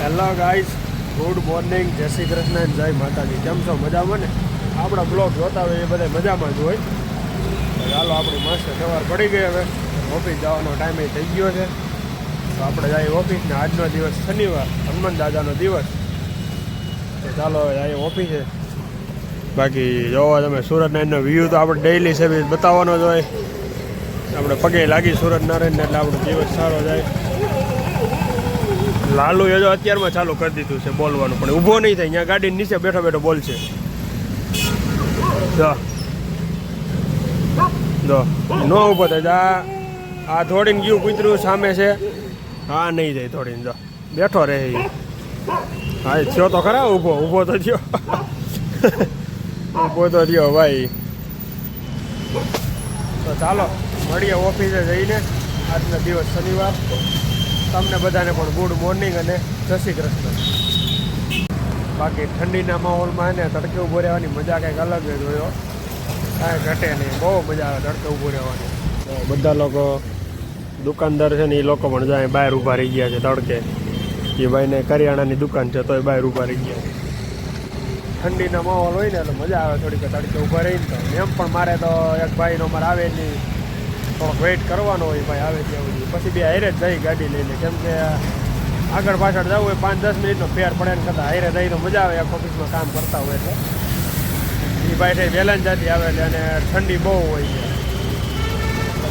Hello guys, good morning, જય શ્રી કૃષ્ણ અને જય માતાજી. કેમ છો? મજામાં ને? આપણા બ્લોગ જોતા હોય એ બધા મજામાં જ હોય. તો ચાલો, આપણી મસ્ત સવાર પડી ગઈ. હવે ઓફિસ જવાનો ટાઈમ થઈ ગયો છે, તો આપણે જઈએ ઓફિસને. આજનો દિવસ શનિવાર, હનુમાન દાદાનો દિવસ. તો ચાલો હવે જઈએ ઓફિસે. બાકી જોવા તમે સુરતના વ્યૂ તો આપણે ડેઈલી સર્વિસ બતાવવાનો જ હોય. આપણે પગે લાગી સુરત નારાયણને એટલે આપણો દિવસ સારો જાય. લાલુ એ જો અત્યારમાં ચાલુ કરી દીધું છે બોલવાનું, પણ ઊભો નહીં થાય. અહીંયા ગાડી નીચે બેઠો બેઠો બોલશે. જો નો ઊભો થાય. આ થોડીને ગયું કૂતરું સામે છે. હા નહીં જાય થોડીને. જો બેઠો રહે. હા થયો તો ખરા. ઊભો તો થયો. ઊભો તો થયો ભાઈ. તો ચાલો મળીએ ઓફિસે જઈને. આજનો દિવસ શનિવાર. તમને બધાને પણ ગુડ મોર્નિંગ અને જય શ્રી કૃષ્ણ. બાકી ઠંડીના માહોલમાં એને તડકે ઊભો રહેવાની મજા કંઈક અલગ જ હોય. કાંઈ ઘટે નહીં, બહુ મજા આવે તડકે ઊભો રહેવાની. તો બધા લોકો દુકાનદાર છે ને એ લોકો પણ જાય બહાર ઊભા રહી ગયા છે તડકે. એ ભાઈને કરિયાણાની દુકાન છે તોય બહાર ઊભા રહી ગયા. ઠંડીના માહોલ હોય ને એટલે મજા આવે થોડીક તડકે ઊભા રહીને. તો એમ પણ મારે તો એક ભાઈનો મારે આવે નહીં, થોડોક વેઇટ કરવાનો હોય. ભાઈ આવે ત્યાં સુધી પછી બે હારે જ જઈ ગાડી લઈને. કેમ કે આગળ પાછળ જવું હોય 5-10 મિનિટનો ફેર પડે ને કરતાં હારે જઈ તો મજા આવે. એક ઓફિસમાં કામ કરતા હોય એટલે એ ભાઈ થઈ વહેલા જતી આવે એટલે અને ઠંડી બહુ હોય છે,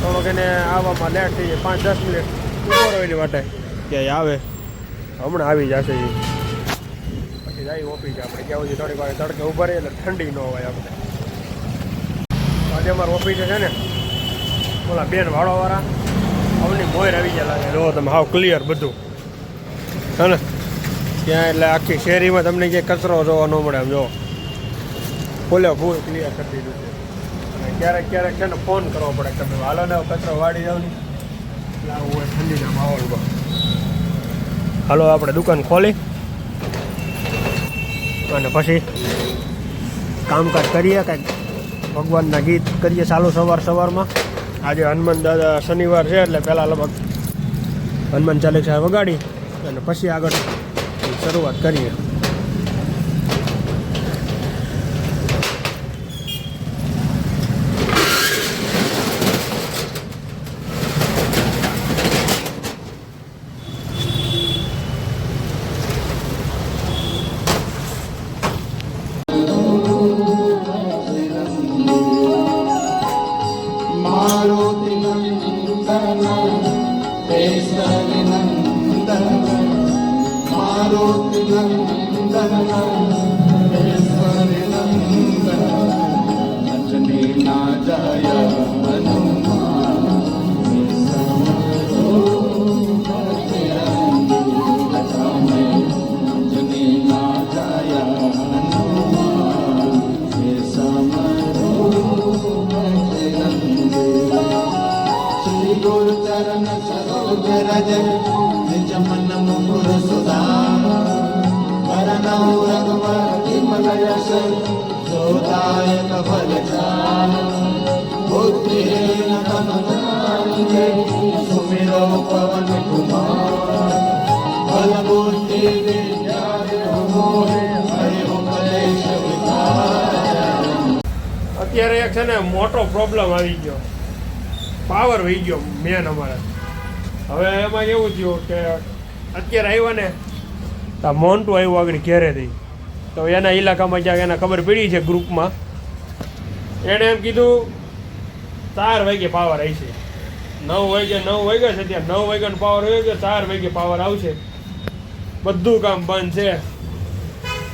થોડોક એને આવવામાં લેટ થઈ જાય. 5-10 મિનિટ ઊભો હોય એની માટે ક્યાંય આવે. હમણાં આવી જશે એ. પછી જાય ઓફિસ આપણે ક્યાં સુધી થોડીક વાર તડકે ઊભા રહીએ એટલે ઠંડી ન હોય આપણે. આજે અમારા ઓફિસે છે ને ઓલા બેન વાળોવાળા આવની મોર આવી ગયા લાગે. જો તમે હાવ ક્લિયર બધું હે ને ત્યાં. એટલે આખી શેરીમાં તમને ક્યાંય કચરો જોવા ન મળે. આમ જો ફૂલે ફૂલ ક્લિયર કરી દીધું છે. અને ક્યારેક છે ને ફોન કરવો પડે કે તમે હાલો ને કચરો વાળી જાવ ને. એટલે આવું હોય ઠંડીના માહોલમાં. હાલો આપણે દુકાન ખોલી અને પછી કામકાજ કરીએ. કાંઈક ભગવાનના ગીત કરીએ ચાલુ સવારમાં. આજે હનુમાન દાદા શનિવાર છે એટલે પહેલાં લગભગ હનુમાન ચાલીસા વગાડી અને પછી આગળ શરૂઆત કરીએ. અત્યારે એક છે ને મોટો પ્રોબ્લેમ આવી ગયો. પાવર વહી ગયો મેન અમારે. હવે એમાં એવું થયું કે અત્યારે આવ્યા ને તો મોન્ટુ આવ્યું આગળ ઘેરેથી. તો એના ઇલાકામાં ક્યાંક એને ખબર પડી છે ગ્રુપમાં. એણે એમ કીધું 4 વાગે પાવર આવશે. 9 વાગ્યા છે ત્યાં 9 વાગ્યાનો પાવર હોય કે 4 વાગે પાવર આવશે. બધું કામ બંધ છે.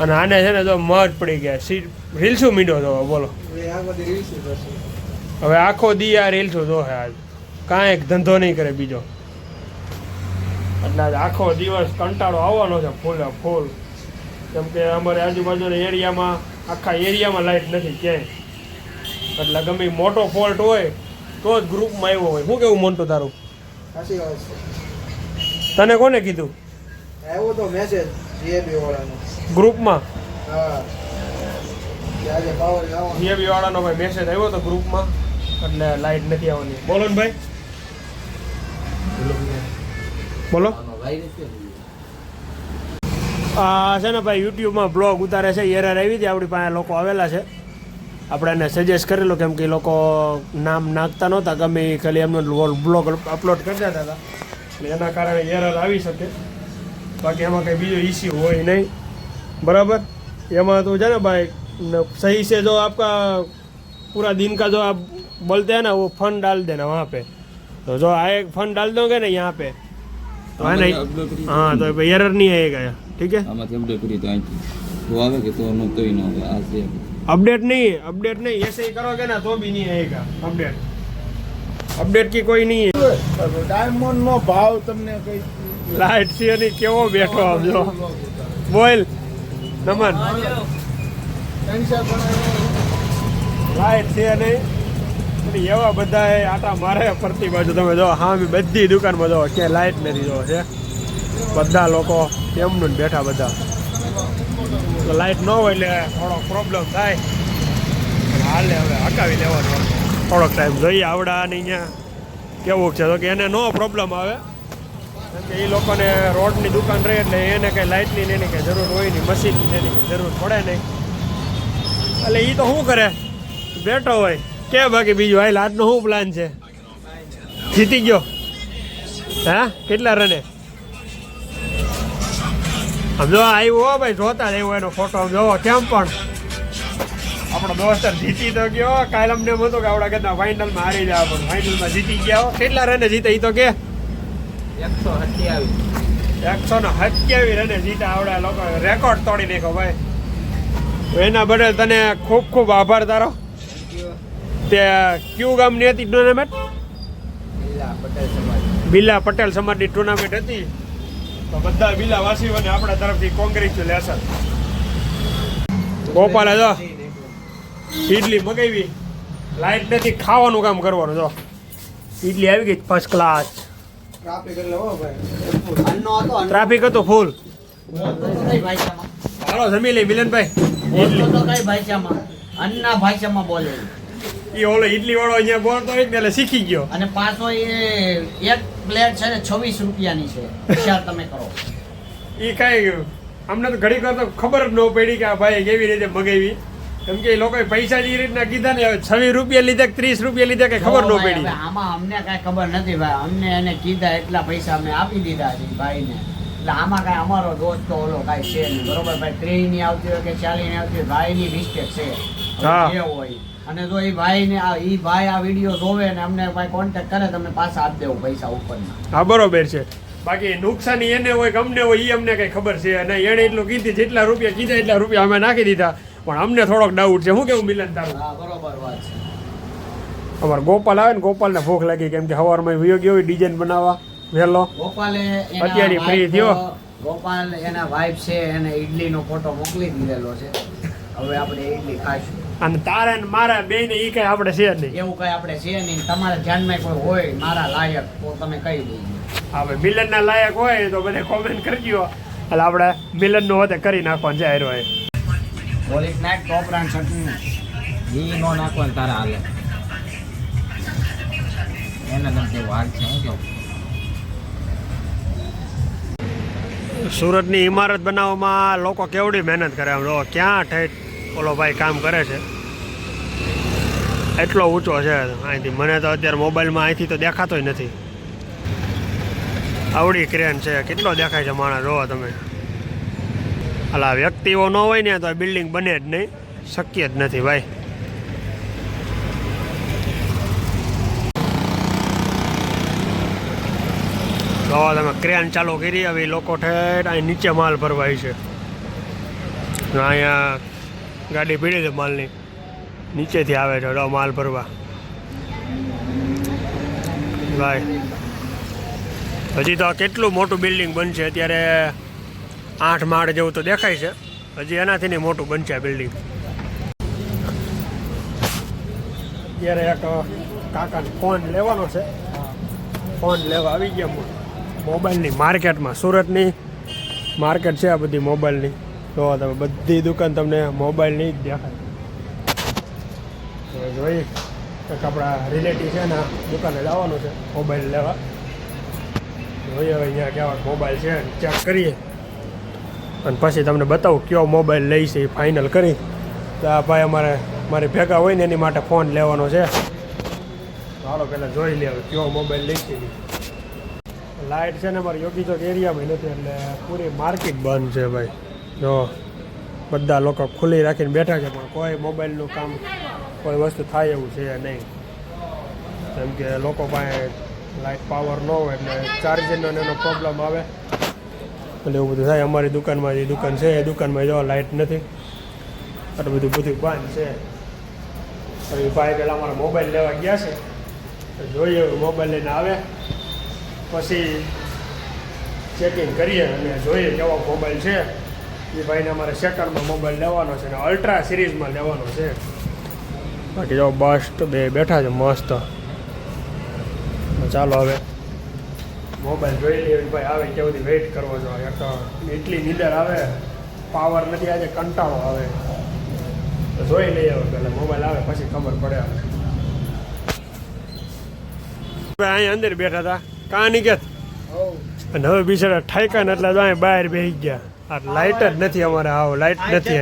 અને આને છે ને જો મજ પડી ગયા. રીલ્સું મીંડો તો બોલો. હવે આખો દી આ રીલ્સું જો આજ કાંઈક ધંધો નહીં કરે બીજો. એટલે આખો દિવસ કંટાળો આવવાનો છે ફૂલે ફૂલ. કેમ કે અમારે આજુબાજુના એરિયામાં આખા એરિયામાં લાઇટ નથી ક્યાંય. એટલે ગમે મોટો ફોલ્ટ હોય તો જ ગ્રુપમાં આવ્યો હોય. શું કેવું મોન્ટુ તારું? સાચી વાત છે. તને કોને કીધું? આવ્યો તો મેસેજ જીએબી વાળાનો ગ્રુપમાં. હા, આજે પાવર આવવાનો. જીએબી વાળાનો ભાઈ મેસેજ આવ્યો તો ગ્રુપમાં. એટલે લાઇટ નથી આવવાની. બોલો ને ભાઈ. બોલો. આ છે ને ભાઈ યુટ્યુબમાં બ્લોગ ઉતારે છે, એરર આવી હતી, આપણી પાસે લોકો આવેલા છે, આપણે એને સજેસ્ટ કરેલું કેમ કે એ લોકો નામ નાખતા નહોતા, ગમે એ ખાલી એમનો બ્લોગ અપલોડ કરી દેતા હતા, એટલે એના કારણે એરર આવી શકે, બાકી એમાં કંઈ બીજો ઇસ્યુ હોય નહીં, બરાબર। એમાં तो है ना भाई सही से जो आपका पूरा दिन का जो आप बोलते हैं ना वो फंड डाल देना वहाँ पे, तो जो आए फंड डाल दोगे ना यहाँ पे तो है ना, हाँ तो एरर नहीं आएगा, ठीक है। अपडेट नहीं ऐसे ही करोगे ना तो भी नहीं आएगा अपडेट की कोई नहीं है। ડાયમંડ નો ભાવ તમને કઈ लाइट से नहीं केवो बैठो आप जो बोल नमन लाइट છે નહીં એવા બધા આટા મારે ફરતી બાજુ તમે જો હા બધી દુકાનમાં જો ક્યાંય લાઇટ નથી જો છે, બધા લોકો એમનું જ બેઠા બધા, લાઇટ ન હોય એટલે થોડોક પ્રોબ્લેમ થાય, હાલે હવે હકાવી લેવાનો થોડોક ટાઈમ જોઈએ આવડાની અહીંયા કેવું છે, તો કે એને નો પ્રોબ્લેમ આવે કે એ લોકોને રોડની દુકાન રહે એટલે એને કંઈ લાઇટની એની કંઈ જરૂર હોય નહીં, મશીનની એની કંઈ જરૂર પડે નહીં, એટલે એ તો શું કરે બેઠો હોય કે બાકી બીજું હાલ આજનો શું પ્લાન છે, જીતી ગયો હા કેટલા રને આમ જો આવ્યો હો ભાઈ, જોતા જ આવ્યો એનો ફોટો આમ જોવો કેમ પણ આપણો દોસ્ત જીતી તો ગયો, કાલે અમને એમ હતું કે આવડા કેટલા ફાઇનલમાં હારી જાય, પણ ફાઇનલમાં જીતી ગયા હો, કેટલા રને જીતે એ તો કે 127 રને જીતા, આવડા લોકો રેકોર્ડ તોડી નાખ્યો ભાઈ, એના બદલ તને ખૂબ ખૂબ આભાર તારો। તે કયું ગામની હતી ટુર્નામેન્ટ? બિલ્લા પટેલ સમાજની ટુર્નામેન્ટ હતી, તો બધા બિલ્લા વાસીઓને આપણા તરફથી કોંગ્રેચ્યુલેશન। ગોપાલે જો ઈડલી મગાવી, લાઈટ નથી, ખાવાનું કામ કરવાનું, જો ઈડલી આવી ગઈ ફર્સ્ટ ક્લાસ, ટ્રાફિક હતો ફૂલ, હાલો જમી લઈ મિલનભાઈ, અન્ના ભાષામાં બોલે એ ઓલો ઈડલી વાળો અહીંયા બોલતો હોય ને એટલે શીખી ગયો, અને પાછો એ એક પ્લેટ છે ને 26 રૂપિયાની છે, વિચાર તમે કરો। એ કાંઈ અમને તો ઘડી વાર તો ખબર જ ન પડી કે આ ભાઈ કેવી રીતે મગાવી, કેમ કે એ લોકોએ પૈસા જે રીતના કીધા ને 26 રૂપિયા લીધા કે 30 રૂપિયા લીધા કે ખબર ન પડી, હવે આમાં અમને કાંઈ ખબર નથી ભાઈ, અમને એને કીધા એટલા પૈસા અમે આપી દીધા છે ભાઈને, એટલે આમાં કાંઈ અમારો દોસ્ત તો ઓલો કાંઈ છે નહીં, બરોબર ભાઈ, 30 ની આવતી હોય કે 40 ની આવતી હોય, ભાઈની મિસ્ટેક છે જે હોય, અને જો એ ભાઈને એ ભાઈ આ વિડીયો જોવે ને અમને ભાઈ કોન્ટેક્ટ કરે તમે પાછા આપી દેવું પૈસા ઉપરના, હા બરોબર છે, બાકી નુકસાની એને હોય કે અમને હોય એ અમને કઈ ખબર છે, અને એને એટલું કીધી જેટલા રૂપિયા કીધા એટલા રૂપિયા અમે નાખી દીધા, પણ અમને થોડોક ડાઉટ છે, શું કેવું મિલન તારું? હા બરોબર વાત છે। અમારે ગોપાલ આવે ને, ગોપાલને ભૂખ લાગી કેમ કે સવારમાં વિયો ગયો ડિઝાઇન બનાવવા વહેલો, ગોપાલે અત્યારે ફ્રી થયો, ગોપાલ એના વાઇફ છે એને ઈડલીનો ફોટો મોકલી દીધેલો છે, હવે આપણે ઈડલી ખાઈશું, અને તારા ને મારા બે ને એ કઈ આપણે છે નહીં, એવું કઈ આપણે છે નહીં, તમારા ધ્યાનમાં કોઈ હોય મારા લાયક તો તમે કહી દેજો, હા ભાઈ મિલન ના લાયક હોય તો બધે કોમેન્ટ કરજો, એટલે આપણે મિલન નું હોતે કરી નાખવાનું છે આયરો હોય પોલીસ નાખ ટોપરાન ચટણી ઘી નો નાખવાનું તારા હાલે એના તમને વાર છે હું કહું। સુરતની ઇમારત બનાવવામાં લોકો કેવડી મહેનત કરે, આમ જો ક્યાં ઠેઠ ઓલો ભાઈ કામ કરે છે, એટલો ઊંચો છે અહીંથી, મને તો અત્યારે મોબાઈલમાં અહીંથી તો દેખાતોય નથી, આવડી ક્રેન છે, કેટલો દેખાય છે માણસ જોવો તમે, અલા વ્યક્તિઓ ન હોય ને તો આ બિલ્ડિંગ બને જ નહીં, શક્ય જ નથી ભાઈ। તો તમે ક્રેન ચાલુ કરી, હવે લોકો ઠેઠ અહીં નીચે માલ ભરવાય છે, અહીંયા ગાડી પીડી છે માલની, નીચેથી આવે છે માલ ભરવા ભાઈ। હજી તો કેટલું મોટું બિલ્ડિંગ બનશે, અત્યારે 8 માળ જેવું તો દેખાય છે, હજી એનાથી નહીં મોટું બનશે આ બિલ્ડિંગ। અત્યારે એક કાકાને ફોન લેવાનો છે, ફોન લેવા આવી ગયા મોબાઈલની માર્કેટમાં, સુરતની માર્કેટ છે આ બધી મોબાઈલની, તો તમે બધી દુકાન તમને મોબાઈલની જ દેખાય, જોઈ એક આપણા રિલેટિવ છે ને દુકાને જવાનું છે મોબાઈલ લેવા, જોઈએ હવે અહીંયા કેવા મોબાઈલ છે ચેક કરીએ, અને પછી તમને બતાવું કયો મોબાઈલ લઈ છે એ ફાઇનલ કરી. તો આ ભાઈ મારી ભેગા હોય ને એની માટે ફોન લેવાનો છે. હાલો પહેલાં જોઈ લે કયો મોબાઈલ લઈ છે. લાઇટ છે ને અમારે યોગી ચોક એરિયામાં નથી એટલે પૂરી માર્કેટ બંધ છે ભાઈ. જો બધા લોકો ખુલ્લી રાખીને બેઠા છે પણ કોઈ મોબાઈલનું કામ કોઈ વસ્તુ થાય એવું છે નહીં. જેમ કે લોકો પાસે લાઇટ પાવર ન હોય એટલે ચાર્જિંગનો એનો પ્રોબ્લેમ આવે એટલે એવું બધું થાય. અમારી દુકાનમાં જે દુકાન છે એ દુકાનમાં જો લાઇટ નથી એટલે બધું બંધ છે. હવે ભાઈ પહેલાં અમારા મોબાઈલ લેવા ગયા છે તો જોઈએ મોબાઈલ લઈને આવે પછી ચેકિંગ કરીએ અને જોઈએ કેવો મોબાઈલ છે. એ ભાઈને અમારે સેકન્ડમાં મોબાઈલ લેવાનો છે અને અલ્ટ્રા સિરીઝમાં લેવાનો છે. બાકી જો બસ્ટ બે બેઠા છે મસ્ત. ચાલો હવે મોબાઈલ જોઈ લઈએ ભાઈ આવે ત્યાં બધી વેઇટ કરવો જોઈએ. એટલી નીંદર આવે પાવર નથી આજે કંટાળો આવે તો જોઈ લઈએ હવે પહેલાં મોબાઈલ આવે પછી ખબર પડે. અહીંયા અંદર બેઠા હતા કાં નિકેત અને હવે બિચારા ઠાયકા ને એટલે અહીં બહાર બેસી ગયા. આ લાઇટ જ નથી અમારે. આવો લાઇટ નથી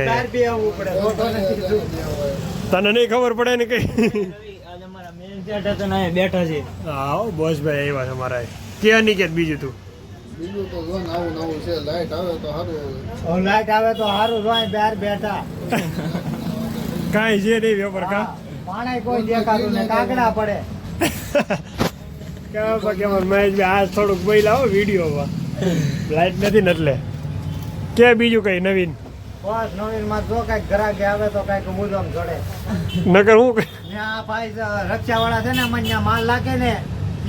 તને નહીં ખબર પડે ને કઈ. બેઠા છે આવો બોસ ભાઈ આવ્યા છે મારા ક્યાં નિકેત બીજું તું બીજું તો જો નવું છે. લાઈટ આવે તો સારું. લાઈટ આવે તો સારું જોઈ બહાર બેઠા કાંઈ છે નહીં વેપાર કા પાણી કોઈ દેખાતું ને કાગડા પડે કેમ મહેશભાઈ આ થોડુંક બઈ લાવો વિડીયોમાં લાઈટ નથી ને એટલે કે બીજું કઈ નવીન બસ નવીન માં જો કઈક ગ્રાહકે આવે તો કઈક મુદમ જોડે નકર હું ને આ ભાઈ રક્ષા વાળા છે ને અમને માલ લાગે ને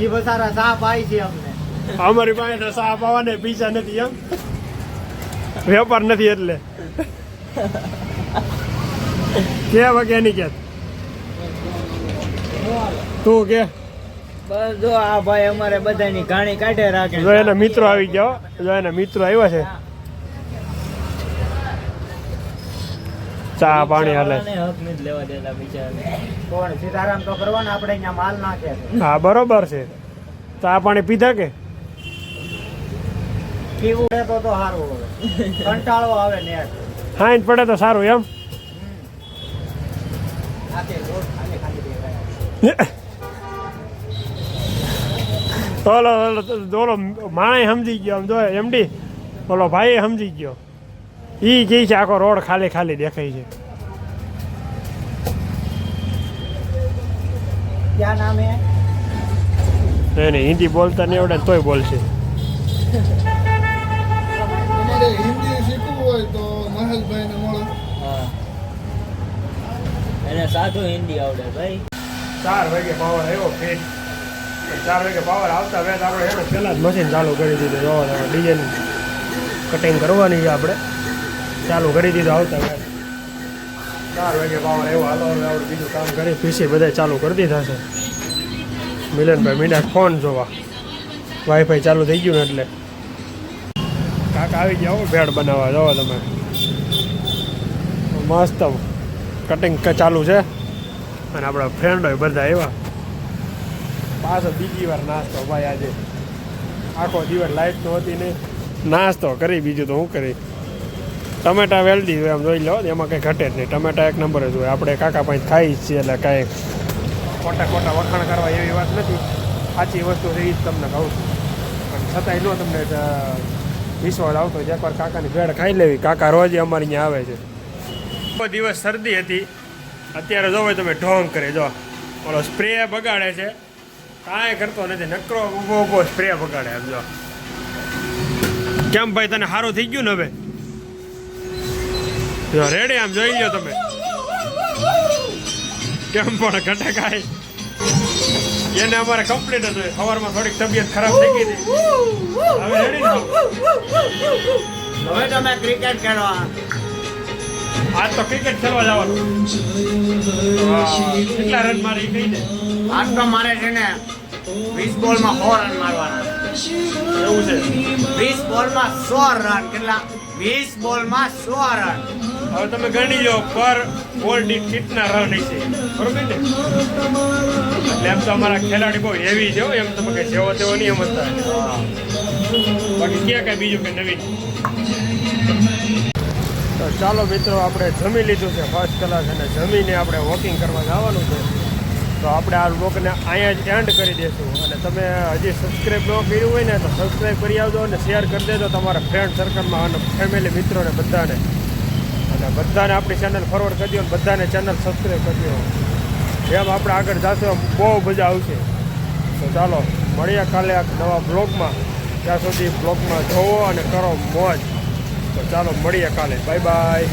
એ બસારા સાપ આવી છે અમને. અમારી પાસે તો સાપ આવવાને પૈસા નથી એમ વેપાર નથી એટલે કે વગે નહીં કે તું કે બસ જો આ ભાઈ અમારે બધાની ઘાણી કાઢે રાખે. જો એના મિત્રો આવી ગયા. જો એના મિત્રો આવ્યા છે. ચા પાણી હાલે. હક નથી લેવા દેતા બિચારા. કોણ સીતારામ તો કરવાના આપણે અહીંયા માલ નાખે. હા બરોબર છે. ચા પાણી પીધા કે પીવું પડે તો સારું હવે કંટાળો આવે ને હાઈન પડે તો સારું એમ. ઓલો માણે સમજી ગયો આમ જો એમડી ઓલો ભાઈ સમજી ગયો. ઈ કહે છે આખો રોડ ખાલી ખાલી દેખાય છે. ક્યાં નામ હે એને હિન્દી બોલતા નહીં આવડે તોય બોલશે. તમારે હિન્દી શીખવું હોય તો મહેશભાઈને મળો. એને સાચું હિન્દી આવડે ભાઈ. 4 વાગે પાવર આવ્યો ફિટ. 4 વાગે પાવર આવતા વેત આપણે એને પહેલાં જ મશીન ચાલુ કરી દીધું. જોવા ડિઝાઇન કટિંગ કરવાની છે આપણે ચાલુ કરી દીધું આવતા વેત 4 વાગે પાવર આવ્યો. હાલો હવે આપણે બીજું કામ કરી પીસી બધા ચાલુ કરી દીધા છે. મિલનભાઈ મીડા ફોન જોવા વાઈફાઈ ચાલુ થઈ ગયું ને એટલે કાકા આવી ગયા હો ભેળ બનાવવા. જોવો તમે મસ્ત કટિંગ ચાલુ છે અને આપણા ફ્રેન્ડ હોય બધા આવ્યા. પાછો બીજી વાર નાસ્તો ભાઈ આજે આખો દિવસ લાઇટ તો હતી ને નાસ્તો કરી. બીજું તો શું કરી ટમેટા વેલ્ડી હોય એમ જોઈ લો એમાં કંઈ ઘટે જ નહીં. ટમેટા એક નંબર જ હોય. આપણે કાકા પાસે ખાઈ જ છીએ એટલે કાંઈ ખોટા વખાણ કરવા એવી વાત નથી. સાચી વસ્તુ છે એ જ તમને કહું છું. પણ છતાંય ન તમને વિશ્વાસ આવતો હોય એકવાર કાકાની ભેળ ખાઈ લેવી. કાકા રોજ અમારી અહીંયા આવે છે. દિવસ શરદી હતી અત્યારે જોવો તમે ઢોંગ કરે. જો ઓલો સ્પ્રે બગાડે છે કાંઈ કરતો નથી. નકરો ઊભો સ્પ્રે બગાડે. એમ જો કેમ ભાઈ તને સારું થઈ ગયું ને હવે જો રેડી આમ જોઈ લો તમે કેમ પણ ઘટે કાંઈ એને અમારે કમ્પ્લીટ જ હોય. સવારમાં થોડીક તબિયત ખરાબ થઈ ગઈ હતી હવે રેડી ને હવે તમે ક્રિકેટ ખેલવા આજ તો ક્રિકેટ ખેલવા જવાનું. કેટલા રન મારી કહી દે. આજ તો મારે છે ને 20 બોલમાં 100 રન મારવાના. એવું છે 20 બોલમાં 100 રન. કેટલા 20 બોલમાં 100 રન. હવે તમે ગણી લો પર બોલ દીઠ કેટલા રન હશે બરોબર ને. એટલે એમ તો અમારા ખેલાડી બહુ હેવી છે એમ તમે કઈ જેવો તેવો નહીં સમજતા. બાકી ક્યાં કાંઈ બીજું કંઈ નવીન ચાલો મિત્રો, આપણે જમી લીધું છે ફર્સ્ટ ક્લાસ, અને જમીને આપણે વોકિંગ કરવા જવાનું છે. તો આપણે આ વ્લોગને અહીંયા જ એન્ડ કરી દઈશું. અને તમે હજી સબસ્ક્રાઈબ ન કર્યું હોય ને તો સબસ્ક્રાઈબ કરી આવજો અને શેર કરી દેજો તમારા ફ્રેન્ડ સર્કલમાં અને ફેમિલી મિત્રોને બધાને. અને બધાને આપણી ચેનલ ફોરવર્ડ કરી દો અને બધાને ચેનલ સબસ્ક્રાઈબ કરી દો. જેમ આપણે આગળ જશું એમ બહુ મજા આવશે. તો ચાલો મળીએ કાલે આ નવા બ્લોગમાં. ત્યાં સુધી બ્લોગમાં જોવો અને કરો મોજ. તો ચાલો મળીએ કાલે. Bye bye.